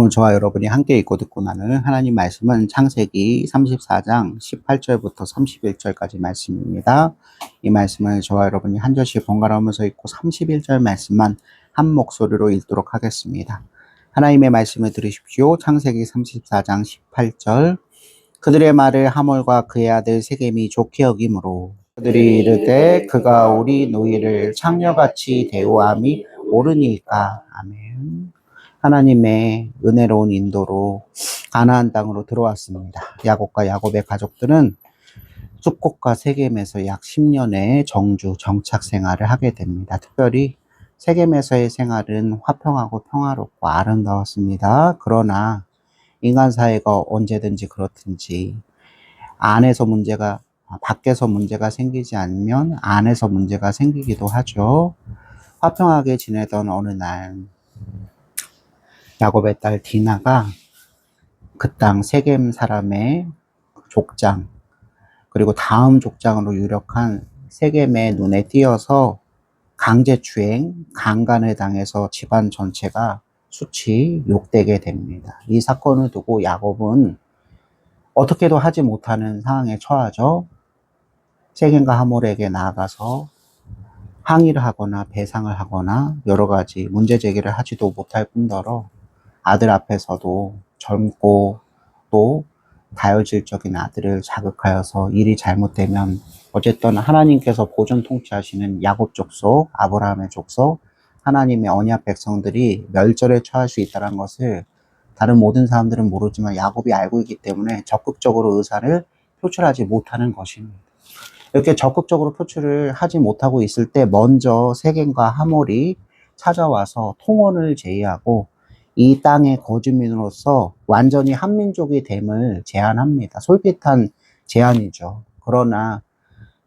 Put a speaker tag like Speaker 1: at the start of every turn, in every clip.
Speaker 1: 오늘 저와 여러분이 함께 읽고 듣고 나누는 하나님 말씀은 창세기 34장 18절부터 31절까지 말씀입니다. 이 말씀을 저와 여러분이 한 절씩 번갈아가면서 읽고 31절 말씀만 한 목소리로 읽도록 하겠습니다. 하나님의 말씀을 들으십시오. 창세기 34장 18절. 그들의 말을 하몰과 그의 아들 세겜이 좋게 여김으로 그들이 이르되 그가 우리 노이를 창녀같이 대우함이 옳으니까. 아멘. 하나님의 은혜로운 인도로 가나안 땅으로 들어왔습니다. 야곱과 야곱의 가족들은 숫곳과 세겜에서 약 10년의 정주 정착 생활을 하게 됩니다. 특별히 세겜에서의 생활은 화평하고 평화롭고 아름다웠습니다. 그러나 인간 사회가 언제든지 그렇든지 밖에서 문제가 생기지 않으면 안에서 문제가 생기기도 하죠. 화평하게 지내던 어느 날 야곱의 딸 디나가 그 땅 세겜 사람의 족장 그리고 다음 족장으로 유력한 세겜의 눈에 띄어서 강제추행, 강간을 당해서 집안 전체가 수치 욕되게 됩니다. 이 사건을 두고 야곱은 어떻게도 하지 못하는 상황에 처하죠. 세겜과 하몰에게 나아가서 항의를 하거나 배상을 하거나 여러 가지 문제 제기를 하지도 못할 뿐더러 아들 앞에서도 젊고 또 다혈질적인 아들을 자극하여서 일이 잘못되면 어쨌든 하나님께서 보존 통치하시는 야곱 족속, 아브라함의 족속, 하나님의 언약 백성들이 멸절에 처할 수 있다는 것을 다른 모든 사람들은 모르지만 야곱이 알고 있기 때문에 적극적으로 의사를 표출하지 못하는 것입니다. 이렇게 적극적으로 표출을 하지 못하고 있을 때 먼저 세겜과 하몰이 찾아와서 통혼을 제의하고 이 땅의 거주민으로서 완전히 한민족이 됨을 제안합니다. 솔깃한 제안이죠. 그러나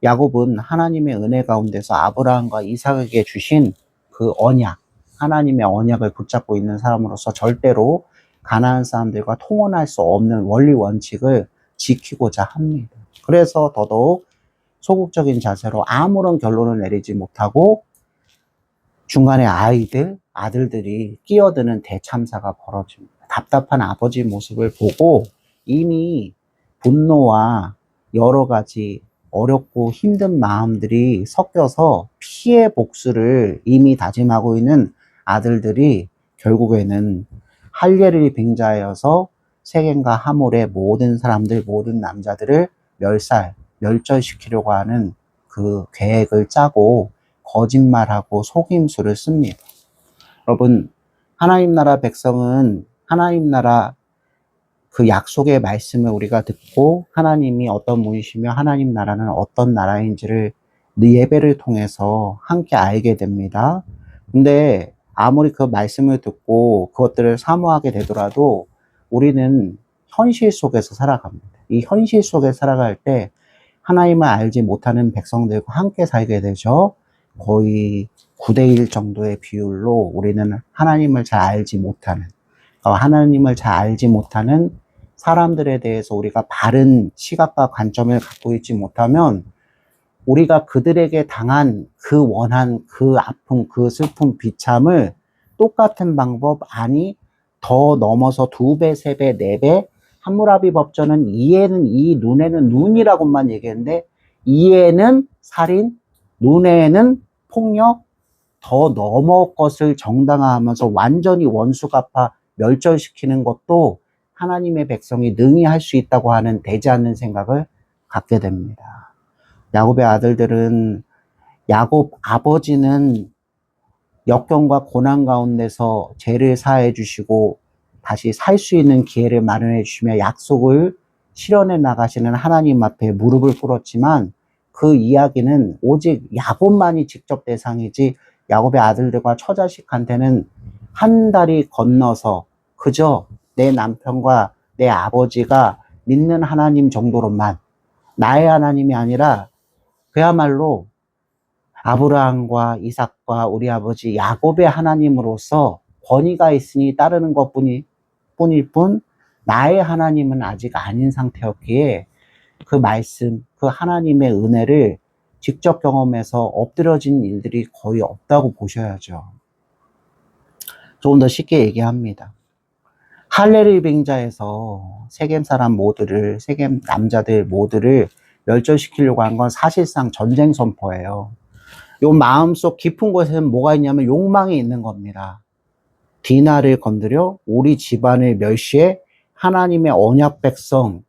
Speaker 1: 야곱은 하나님의 은혜 가운데서 아브라함과 이삭에게 주신 그 언약, 하나님의 언약을 붙잡고 있는 사람으로서 절대로 가나안 사람들과 통혼할 수 없는 원리 원칙을 지키고자 합니다. 그래서 더더욱 소극적인 자세로 아무런 결론을 내리지 못하고 중간에 아들들이 끼어드는 대참사가 벌어집니다. 답답한 아버지 모습을 보고 이미 분노와 여러 가지 어렵고 힘든 마음들이 섞여서 피해 복수를 이미 다짐하고 있는 아들들이 결국에는 할례를 빙자하여서 세겜과 하몰의 모든 사람들, 모든 남자들을 멸절시키려고 하는 그 계획을 짜고 거짓말하고 속임수를 씁니다. 여러분, 하나님 나라 백성은 하나님 나라 그 약속의 말씀을 우리가 듣고 하나님이 어떤 분이시며 하나님 나라는 어떤 나라인지를 예배를 통해서 함께 알게 됩니다. 근데 아무리 그 말씀을 듣고 그것들을 사모하게 되더라도 우리는 현실 속에서 살아갑니다. 이 현실 속에 살아갈 때 하나님을 알지 못하는 백성들과 함께 살게 되죠. 거의 9대1 정도의 비율로 우리는 하나님을 잘 알지 못하는 사람들에 대해서 우리가 바른 시각과 관점을 갖고 있지 못하면 우리가 그들에게 당한 그 원한, 그 아픔, 그 슬픔, 비참을 똑같은 방법, 아니 더 넘어서 2배, 3배, 4배, 함무라비 법전은 이에는 이, 눈에는 눈이라고만 얘기했는데 이에는 살인, 눈에는 폭력, 더 넘어 것을 정당화하면서 완전히 원수갚아 멸절시키는 것도 하나님의 백성이 능히 할 수 있다고 하는 되지 않는 생각을 갖게 됩니다. 야곱의 아들들은 야곱 아버지는 역경과 고난 가운데서 죄를 사해 주시고 다시 살 수 있는 기회를 마련해 주시며 약속을 실현해 나가시는 하나님 앞에 무릎을 꿇었지만 그 이야기는 오직 야곱만이 직접 대상이지 야곱의 아들들과 처자식한테는 한 달이 건너서 그저 내 남편과 내 아버지가 믿는 하나님 정도로만, 나의 하나님이 아니라 그야말로 아브라함과 이삭과 우리 아버지 야곱의 하나님으로서 권위가 있으니 따르는 뿐일 뿐 나의 하나님은 아직 아닌 상태였기에 그 말씀, 그 하나님의 은혜를 직접 경험해서 엎드려진 일들이 거의 없다고 보셔야죠. 조금 더 쉽게 얘기합니다. 할례를 빙자해서 세겜 사람 모두를, 세겜 남자들 모두를 멸절시키려고 한 건 사실상 전쟁 선포예요. 요 마음속 깊은 곳에는 뭐가 있냐면 욕망이 있는 겁니다. 디나를 건드려 우리 집안을 멸시해 하나님의 언약 백성,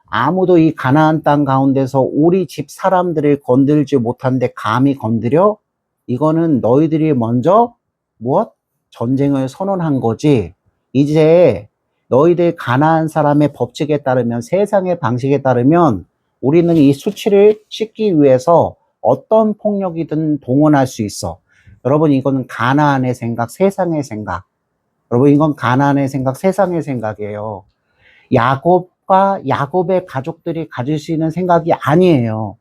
Speaker 1: 아무도 이 가나안 땅 가운데서 우리 집 사람들을 건들지 못한데 감히 건드려? 이거는 너희들이 먼저 무엇? 전쟁을 선언한 거지. 이제 너희들 가나안 사람의 법칙에 따르면, 세상의 방식에 따르면 우리는 이 수치를 씻기 위해서 어떤 폭력이든 동원할 수 있어. 여러분, 이거는 가나안의 생각, 세상의 생각. 여러분, 이건 가나안의 생각, 세상의 생각이에요. 야곱의 가족들이 가질 수 있는 생각이 아니에요.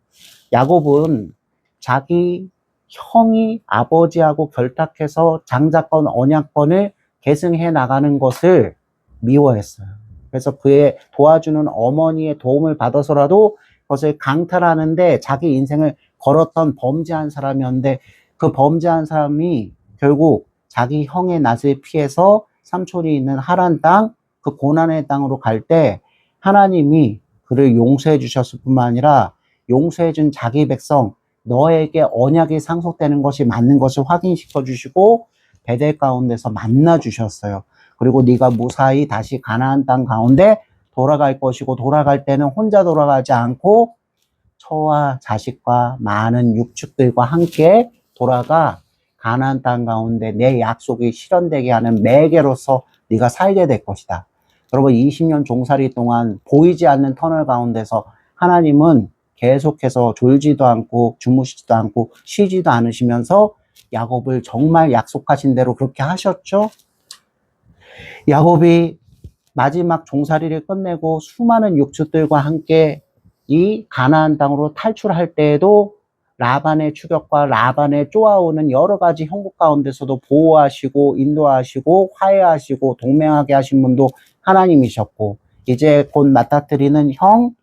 Speaker 1: 야곱은 자기 형이 아버지하고 결탁해서 장자권, 언약권을 계승해 나가는 것을 미워했어요. 그래서 그의 도와주는 어머니의 도움을 받아서라도 그것을 강탈하는데 자기 인생을 걸었던 범죄한 사람이었는데, 그 범죄한 사람이 결국 자기 형의 낯을 피해서 삼촌이 있는 하란 땅, 그 고난의 땅으로 갈 때 하나님이 그를 용서해 주셨을 뿐만 아니라 용서해 준 자기 백성, 너에게 언약이 상속되는 것이 맞는 것을 확인시켜 주시고 베델 가운데서 만나 주셨어요. 그리고 네가 무사히 다시 가나안 땅 가운데 돌아갈 것이고, 돌아갈 때는 혼자 돌아가지 않고 처와 자식과 많은 육축들과 함께 돌아가 가나안 땅 가운데 내 약속이 실현되게 하는 매개로서 네가 살게 될 것이다. 여러분, 20년 종살이 동안 보이지 않는 터널 가운데서 하나님은 계속해서 졸지도 않고 주무시지도 않고 쉬지도 않으시면서 야곱을 정말 약속하신 대로 그렇게 하셨죠. 야곱이 마지막 종살이를 끝내고 수많은 육축들과 함께 이 가나안 땅으로 탈출할 때에도 라반의 추격과 라반의 쪼아오는 여러 가지 형국 가운데서도 보호하시고 인도하시고 화해하시고 동맹하게 하신 분도 하나님이셨고, 이제 곧 맞닥뜨리는 형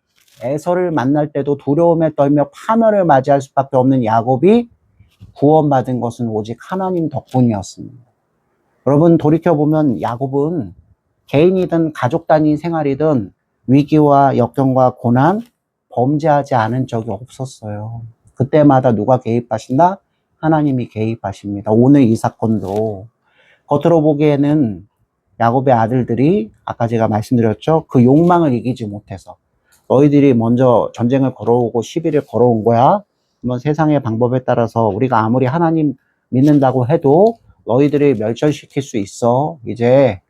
Speaker 1: 에서를 만날 때도 두려움에 떨며 파멸을 맞이할 수밖에 없는 야곱이 구원받은 것은 오직 하나님 덕분이었습니다. 여러분, 돌이켜보면 야곱은 개인이든 가족 단위 생활이든 위기와 역경과 고난, 범죄하지 않은 적이 없었어요. 그때마다 누가 개입하신다? 하나님이 개입하십니다. 오늘 이 사건도 겉으로 보기에는 야곱의 아들들이 아까 제가 말씀드렸죠. 그 욕망을 이기지 못해서 너희들이 먼저 전쟁을 걸어오고 시비를 걸어온 거야. 그러면 세상의 방법에 따라서 우리가 아무리 하나님 믿는다고 해도 너희들을 멸절시킬 수 있어. 이제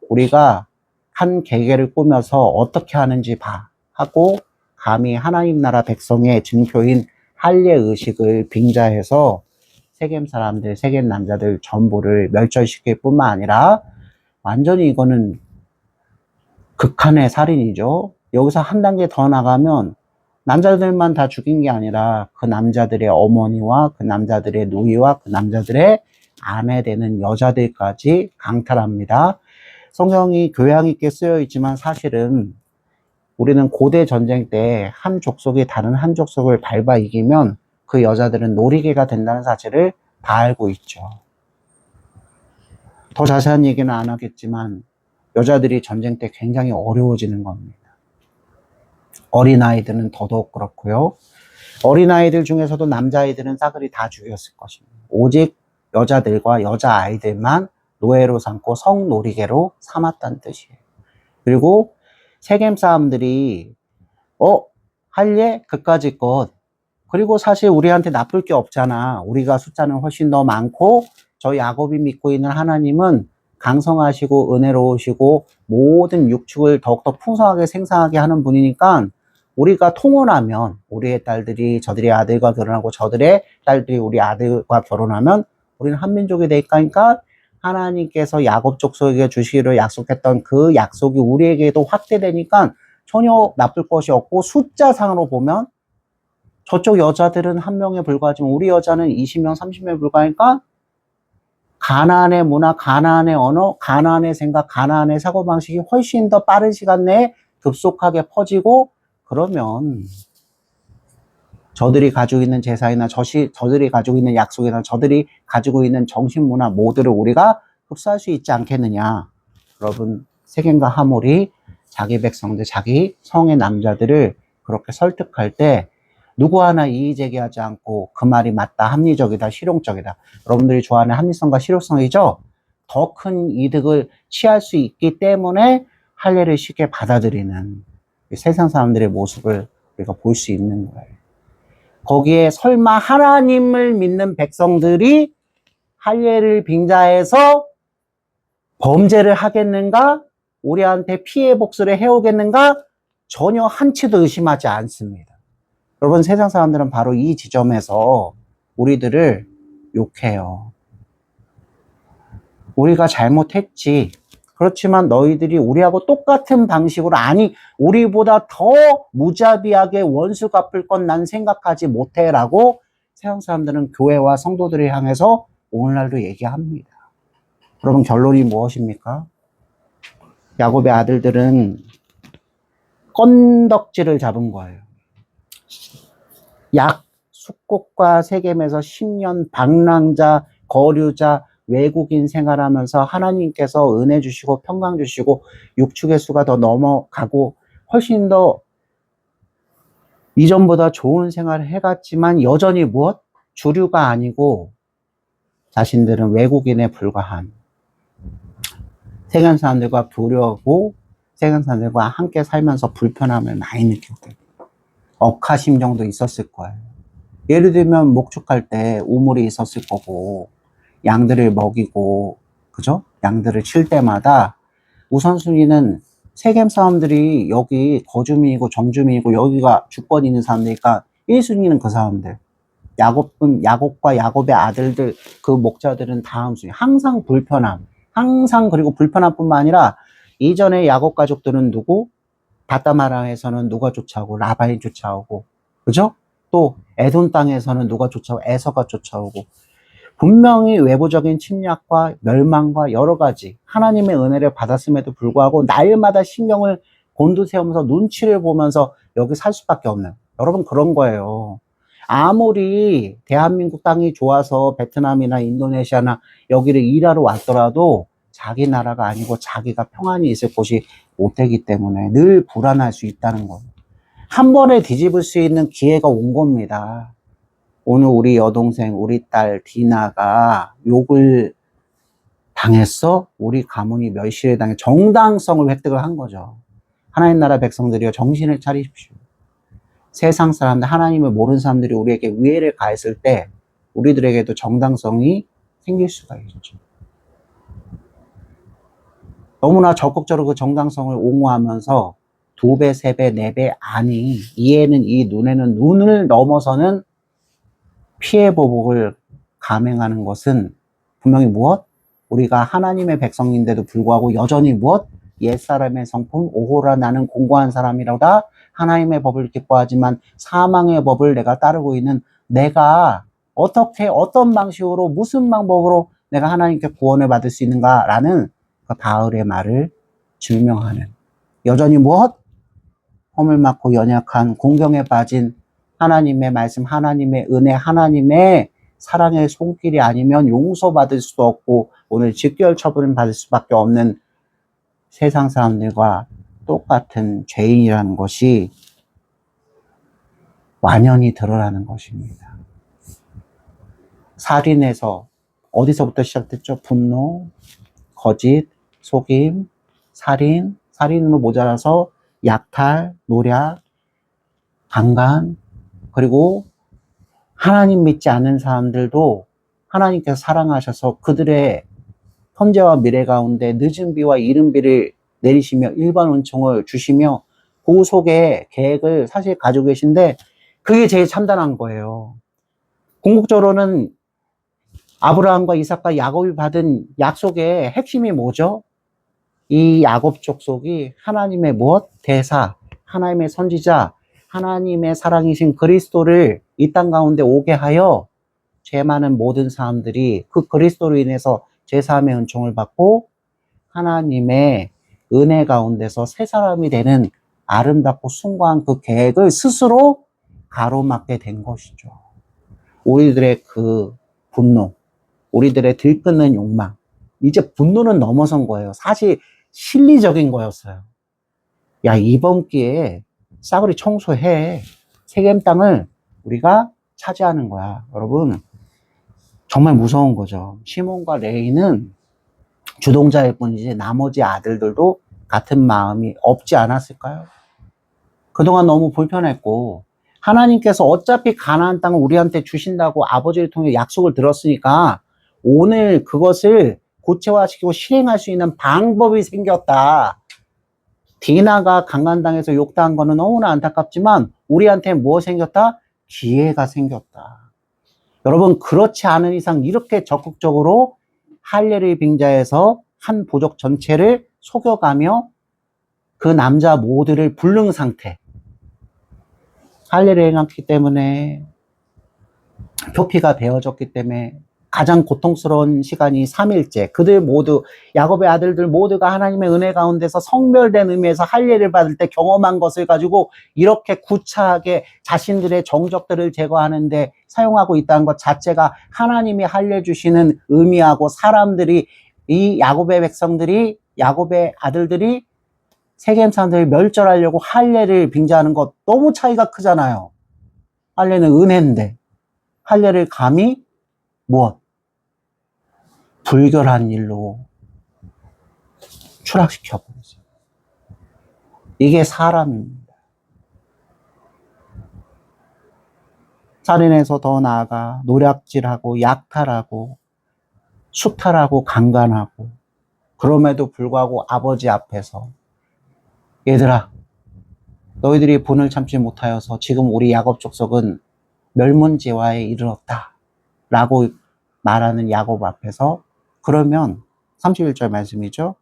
Speaker 1: 우리가 한 계계를 꾸며서 어떻게 하는지 봐 하고 감히 하나님 나라 백성의 증표인 할례 의식을 빙자해서 세겜 사람들, 세겜 남자들 전부를 멸절시킬 뿐만 아니라 완전히 이거는 극한의 살인이죠. 여기서 한 단계 더 나가면 남자들만 다 죽인 게 아니라 그 남자들의 어머니와 그 남자들의 누이와 그 남자들의 아내 되는 여자들까지 강탈합니다. 성경이 교양 있게 쓰여 있지만 사실은 우리는 고대 전쟁 때 한 족속이 다른 한 족속을 밟아 이기면 그 여자들은 놀이개가 된다는 사실을 다 알고 있죠. 더 자세한 얘기는 안 하겠지만 여자들이 전쟁 때 굉장히 어려워지는 겁니다. 어린아이들은 더더욱 그렇고요. 어린아이들 중에서도 남자아이들은 싸그리 다 죽였을 것입니다. 오직 여자들과 여자아이들만 노예로 삼고 성놀이개로 삼았다는 뜻이에요. 그리고 세겜 사람들이 할례 그까짓 것, 그리고 사실 우리한테 나쁠 게 없잖아. 우리가 숫자는 훨씬 더 많고 저 야곱이 믿고 있는 하나님은 강성하시고 은혜로우시고 모든 육축을 더욱더 풍성하게 생산하게 하는 분이니까 우리가 통혼하면 우리의 딸들이 저들의 아들과 결혼하고 저들의 딸들이 우리 아들과 결혼하면 우리는 한 민족이 되니까 하나님께서 야곱 족속에게 주시기로 약속했던 그 약속이 우리에게도 확대되니까 전혀 나쁠 것이 없고, 숫자상으로 보면 저쪽 여자들은 한 명에 불과하지만 우리 여자는 20명, 30명에 불과하니까 가나안의 문화, 가나안의 언어, 가나안의 생각, 가나안의 사고방식이 훨씬 더 빠른 시간 내에 급속하게 퍼지고, 그러면 저들이 가지고 있는 제사이나 저들이 가지고 있는 약속이나 저들이 가지고 있는 정신문화 모두를 우리가 흡수할 수 있지 않겠느냐. 여러분, 세겜과 하몰이 자기 백성들, 자기 성의 남자들을 그렇게 설득할 때 누구 하나 이의 제기하지 않고 그 말이 맞다, 합리적이다, 실용적이다. 여러분들이 좋아하는 합리성과 실용성이죠? 더 큰 이득을 취할 수 있기 때문에 할례를 쉽게 받아들이는 세상 사람들의 모습을 우리가 볼 수 있는 거예요. 거기에 설마 하나님을 믿는 백성들이 할례를 빙자해서 범죄를 하겠는가? 우리한테 피해 복수를 해오겠는가? 전혀 한치도 의심하지 않습니다. 여러분, 세상 사람들은 바로 이 지점에서 우리들을 욕해요. 우리가 잘못했지. 그렇지만 너희들이 우리하고 똑같은 방식으로, 아니 우리보다 더 무자비하게 원수 갚을 건 난 생각하지 못해 라고 세상 사람들은 교회와 성도들을 향해서 오늘날도 얘기합니다. 여러분, 결론이 무엇입니까? 야곱의 아들들은 건덕지를 잡은 거예요. 약 숙곡과 세겜에서 10년 방랑자, 거류자, 외국인 생활하면서 하나님께서 은혜 주시고 평강 주시고 육축의 수가 더 넘어가고 훨씬 더 이전보다 좋은 생활을 해갔지만 여전히 무엇? 주류가 아니고 자신들은 외국인에 불과한 세상 사람들과 교류하고 세상 사람들과 함께 살면서 불편함을 많이 느끼고 억하심정도 있었을 거예요. 예를 들면 목축할 때 우물이 있었을 거고 양들을 먹이고, 그죠? 양들을 칠 때마다 우선순위는 세겜 사람들이 여기 거주민이고 정주민이고 여기가 주권이 있는 사람들이니까 1순위는 그 사람들. 야곱과 야곱의 아들들, 그 목자들은 다음 순위. 항상 불편함. 항상, 그리고 불편함뿐만 아니라 이전에 야곱 가족들은 누구? 바다마라에서는 누가 쫓아오고 라반이 쫓아오고, 그죠? 또 에돔 땅에서는 누가 쫓아오고 에서가 쫓아오고, 분명히 외부적인 침략과 멸망과 여러 가지 하나님의 은혜를 받았음에도 불구하고 날마다 신경을 곤두세우면서 눈치를 보면서 여기 살 수밖에 없는, 여러분 그런 거예요. 아무리 대한민국 땅이 좋아서 베트남이나 인도네시아나 여기를 일하러 왔더라도 자기 나라가 아니고 자기가 평안히 있을 곳이 못 되기 때문에 늘 불안할 수 있다는 거예요. 한 번에 뒤집을 수 있는 기회가 온 겁니다. 오늘 우리 여동생, 우리 딸 디나가 욕을 당했어? 우리 가문이 멸시를 당해 정당성을 획득을 한 거죠. 하나님 나라 백성들이여 정신을 차리십시오. 세상 사람들, 하나님을 모르는 사람들이 우리에게 위해를 가했을 때 우리들에게도 정당성이 생길 수가 있죠. 너무나 적극적으로 그 정당성을 옹호하면서 2배, 3배, 4배, 아니 이에는 이, 눈에는 눈을 넘어서는 피해 보복을 감행하는 것은 분명히 무엇? 우리가 하나님의 백성인데도 불구하고 여전히 무엇? 옛사람의 성품, 오호라 나는 공고한 사람이로다. 하나님의 법을 기뻐하지만 사망의 법을 내가 따르고 있는 내가 어떻게, 어떤 방식으로, 무슨 방법으로 내가 하나님께 구원을 받을 수 있는가라는 그 바울의 말을 증명하는, 여전히 무엇? 험을 맞고 연약한 공경에 빠진 하나님의 말씀, 하나님의 은혜, 하나님의 사랑의 손길이 아니면 용서받을 수도 없고 오늘 직결 처분을 받을 수밖에 없는 세상 사람들과 똑같은 죄인이라는 것이 완연히 드러나는 것입니다. 살인에서 어디서부터 시작됐죠? 분노, 거짓, 속임, 살인, 살인으로 모자라서 약탈, 노략, 강간, 그리고 하나님 믿지 않는 사람들도 하나님께서 사랑하셔서 그들의 현재와 미래 가운데 늦은 비와 이른 비를 내리시며 일반 은총을 주시며 그 속에 계획을 사실 가지고 계신데 그게 제일 참단한 거예요. 궁극적으로는 아브라함과 이삭과 야곱이 받은 약속의 핵심이 뭐죠? 이 야곱 족속이 하나님의 무엇? 대사, 하나님의 선지자, 하나님의 사랑이신 그리스도를 이 땅 가운데 오게 하여 죄 많은 모든 사람들이 그 그리스도로 인해서 제사함의 은총을 받고 하나님의 은혜 가운데서 새 사람이 되는 아름답고 숭고한 그 계획을 스스로 가로막게 된 것이죠. 우리들의 그 분노, 우리들의 들끓는 욕망, 이제 분노는 넘어선 거예요. 사실 실리적인 거였어요. 야, 이번 기회에 싸그리 청소해. 세겜 땅을 우리가 차지하는 거야. 여러분, 정말 무서운 거죠. 시몬과 레이는 주동자일 뿐이지 나머지 아들들도 같은 마음이 없지 않았을까요? 그동안 너무 불편했고, 하나님께서 어차피 가나안 땅을 우리한테 주신다고 아버지를 통해 약속을 들었으니까 오늘 그것을 구체화시키고 실행할 수 있는 방법이 생겼다. 디나가 강간 당해서 욕당한 거는 너무나 안타깝지만 우리한테 뭐 생겼다? 기회가 생겼다. 여러분, 그렇지 않은 이상 이렇게 적극적으로 할례를 빙자해서 한 부족 전체를 속여가며 그 남자 모두를 불능 상태, 할례를 행했기 때문에 표피가 베어졌기 때문에 가장 고통스러운 시간이 3일째. 그들 모두, 야곱의 아들들 모두가 하나님의 은혜 가운데서 성별된 의미에서 할례를 받을 때 경험한 것을 가지고 이렇게 구차하게 자신들의 정적들을 제거하는데 사용하고 있다는 것 자체가 하나님이 할례 주시는 의미하고 사람들이, 이 야곱의 백성들이, 야곱의 아들들이 세겜 사람들을 멸절하려고 할례를 빙자하는 것 너무 차이가 크잖아요. 할례는 은혜인데 할례를 감히 무엇? 불결한 일로 추락시켜버렸어요. 이게 사람입니다. 살인해서 더 나아가 노략질하고 약탈하고 수탈하고 강간하고, 그럼에도 불구하고 아버지 앞에서 얘들아, 너희들이 분을 참지 못하여서 지금 우리 야곱 족속은 멸문지화에 이르렀다 라고 말하는 야곱 앞에서, 그러면 31절 말씀이죠.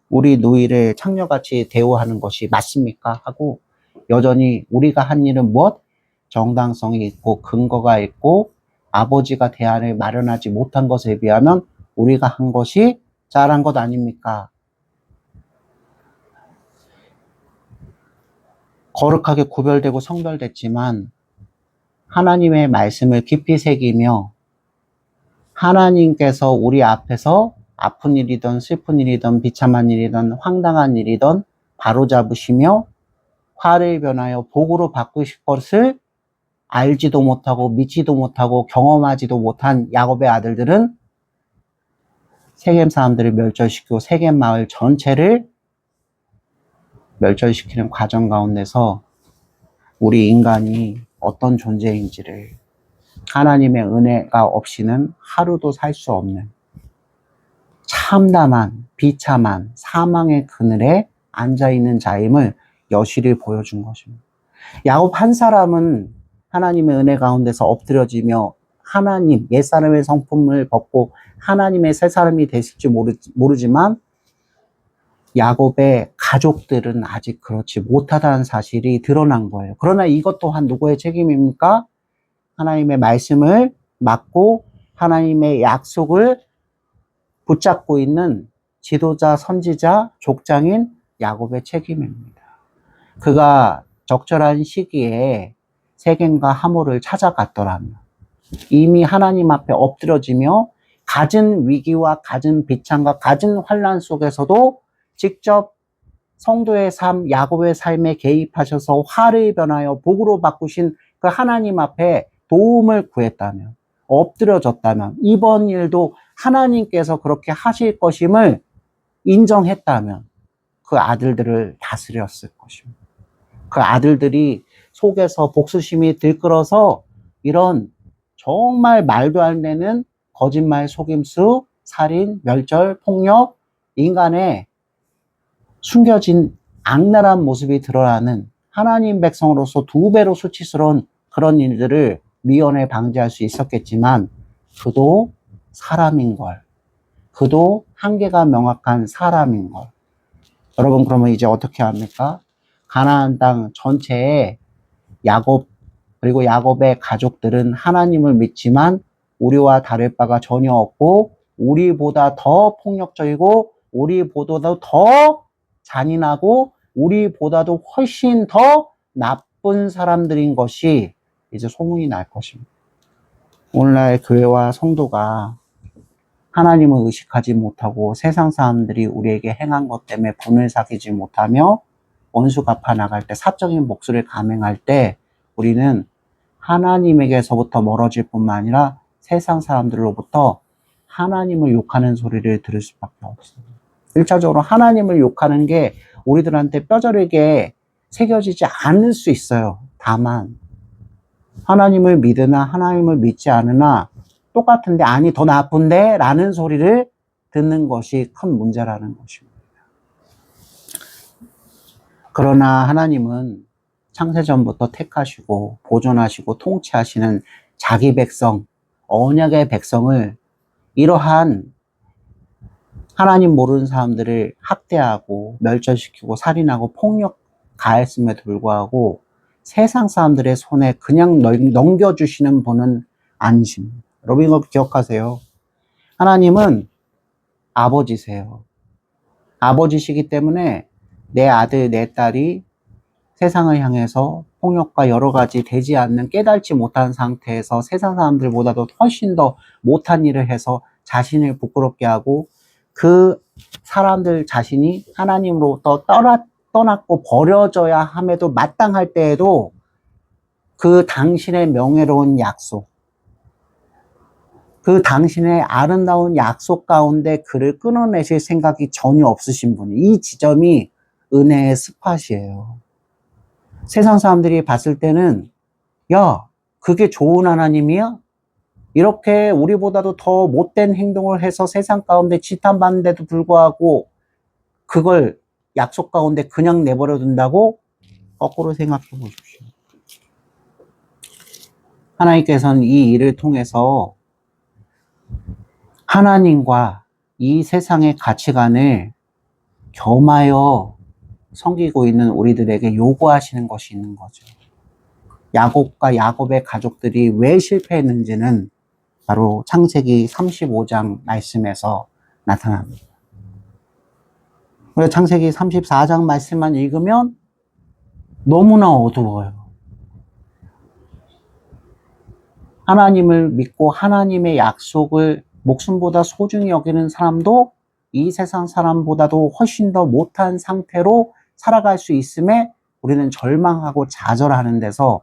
Speaker 1: 우리 누이를 창녀같이 대우하는 것이 맞습니까? 하고 여전히 우리가 한 일은 무엇? 정당성이 있고 근거가 있고 아버지가 대안을 마련하지 못한 것에 비하면 우리가 한 것이 잘한 것 아닙니까? 거룩하게 구별되고 성별됐지만 하나님의 말씀을 깊이 새기며 하나님께서 우리 앞에서 아픈 일이든 슬픈 일이든 비참한 일이든 황당한 일이든 바로잡으시며 화를 변하여 복으로 바꾸실 것을 알지도 못하고 믿지도 못하고 경험하지도 못한 야곱의 아들들은 세겜 사람들을 멸절시키고 세겜 마을 전체를 멸절시키는 과정 가운데서 우리 인간이 어떤 존재인지를, 하나님의 은혜가 없이는 하루도 살 수 없는 참담한 비참한 사망의 그늘에 앉아있는 자임을 여실히 보여준 것입니다. 야곱 한 사람은 하나님의 은혜 가운데서 엎드려지며 하나님, 옛사람의 성품을 벗고 하나님의 새 사람이 됐을지 모르지만 야곱의 가족들은 아직 그렇지 못하다는 사실이 드러난 거예요. 그러나 이것 또한 누구의 책임입니까? 하나님의 말씀을 맡고 하나님의 약속을 붙잡고 있는 지도자, 선지자, 족장인 야곱의 책임입니다. 그가 적절한 시기에 세겜과 하모를 찾아갔더라면 이미 하나님 앞에 엎드려지며 갖은 위기와 갖은 비참과 갖은 환난 속에서도 직접 성도의 삶, 야곱의 삶에 개입하셔서 화를 변하여 복으로 바꾸신 그 하나님 앞에 도움을 구했다면, 엎드려졌다면, 이번 일도 하나님께서 그렇게 하실 것임을 인정했다면 그 아들들을 다스렸을 것입니다. 그 아들들이 속에서 복수심이 들끓어서 이런 정말 말도 안 되는 거짓말, 속임수, 살인, 멸절, 폭력, 인간의 숨겨진 악랄한 모습이 드러나는 하나님 백성으로서 2배로 수치스러운 그런 일들을 미연에 방지할 수 있었겠지만 그도 사람인걸, 그도 한계가 명확한 사람인걸. 여러분, 그러면 이제 어떻게 합니까? 가나안 땅 전체에 야곱, 그리고 야곱의 가족들은 하나님을 믿지만 우리와 다를 바가 전혀 없고 우리보다 더 폭력적이고 우리보다도 더 잔인하고 우리보다도 훨씬 더 나쁜 사람들인 것이 이제 소문이 날 것입니다. 오늘날 교회와 성도가 하나님을 의식하지 못하고 세상 사람들이 우리에게 행한 것 때문에 분을 사귀지 못하며 원수 갚아 나갈 때, 사적인 복수를 감행할 때 우리는 하나님에게서부터 멀어질 뿐만 아니라 세상 사람들로부터 하나님을 욕하는 소리를 들을 수밖에 없어요. 1차적으로 하나님을 욕하는 게 우리들한테 뼈저리게 새겨지지 않을 수 있어요. 다만 하나님을 믿으나 하나님을 믿지 않으나 똑같은데, 아니 더 나쁜데 라는 소리를 듣는 것이 큰 문제라는 것입니다. 그러나 하나님은 창세전부터 택하시고 보존하시고 통치하시는 자기 백성, 언약의 백성을 이러한 하나님 모르는 사람들을 학대하고 멸절시키고 살인하고 폭력 가했음에도 불구하고 세상 사람들의 손에 그냥 넘겨주시는 분은 아니십니다. 여러분 이거 기억하세요. 하나님은 아버지세요. 아버지시기 때문에 내 아들, 내 딸이 세상을 향해서 폭력과 여러 가지 되지 않는, 깨닫지 못한 상태에서 세상 사람들보다도 훨씬 더 못한 일을 해서 자신을 부끄럽게 하고, 그 사람들 자신이 하나님으로부터 떠났고 버려져야 함에도 마땅할 때에도 그 당신의 명예로운 약속, 그 당신의 아름다운 약속 가운데 그를 끊어내실 생각이 전혀 없으신 분이, 이 지점이 은혜의 스팟이에요. 세상 사람들이 봤을 때는 야, 그게 좋은 하나님이야? 이렇게 우리보다도 더 못된 행동을 해서 세상 가운데 지탄받는데도 불구하고 그걸 약속 가운데 그냥 내버려 둔다고? 거꾸로 생각해 보십시오. 하나님께서는 이 일을 통해서 하나님과 이 세상의 가치관을 겸하여 섬기고 있는 우리들에게 요구하시는 것이 있는 거죠. 야곱과 야곱의 가족들이 왜 실패했는지는 바로 창세기 35장 말씀에서 나타납니다. 그래서 창세기 34장 말씀만 읽으면 너무나 어두워요. 하나님을 믿고 하나님의 약속을 목숨보다 소중히 여기는 사람도 이 세상 사람보다도 훨씬 더 못한 상태로 살아갈 수 있음에 우리는 절망하고 좌절하는 데서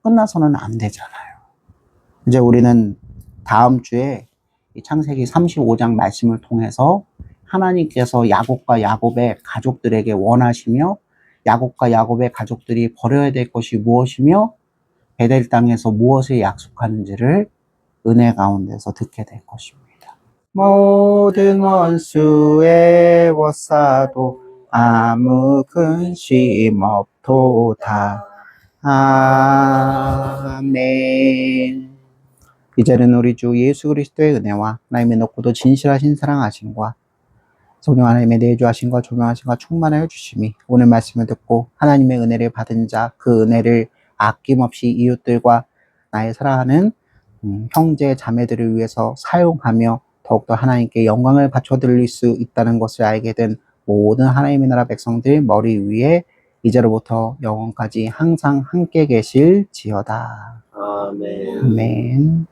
Speaker 1: 끝나서는 안 되잖아요. 이제 우리는 다음 주에 이 창세기 35장 말씀을 통해서 하나님께서 야곱과 야곱의 가족들에게 원하시며 야곱과 야곱의 가족들이 버려야 될 것이 무엇이며 베델 땅에서 무엇을 약속하는지를 은혜 가운데서 듣게 될 것입니다. 모든 원수의 워싸도 아무 근심 없도다. 아멘. 이제는 우리 주 예수 그리스도의 은혜와 하나님의 높고도 진실하신 사랑하심과 성령 하나님의 내주하심과 조명하심과 충만하여 주심이 오늘 말씀을 듣고 하나님의 은혜를 받은 자, 그 은혜를 아낌없이 이웃들과 나의 사랑하는 형제 자매들을 위해서 사용하며 더욱더 하나님께 영광을 바쳐드릴 수 있다는 것을 알게 된 모든 하나님의 나라 백성들 머리 위에 이제로부터 영원까지 항상 함께 계실지어다. 아멘. 아멘.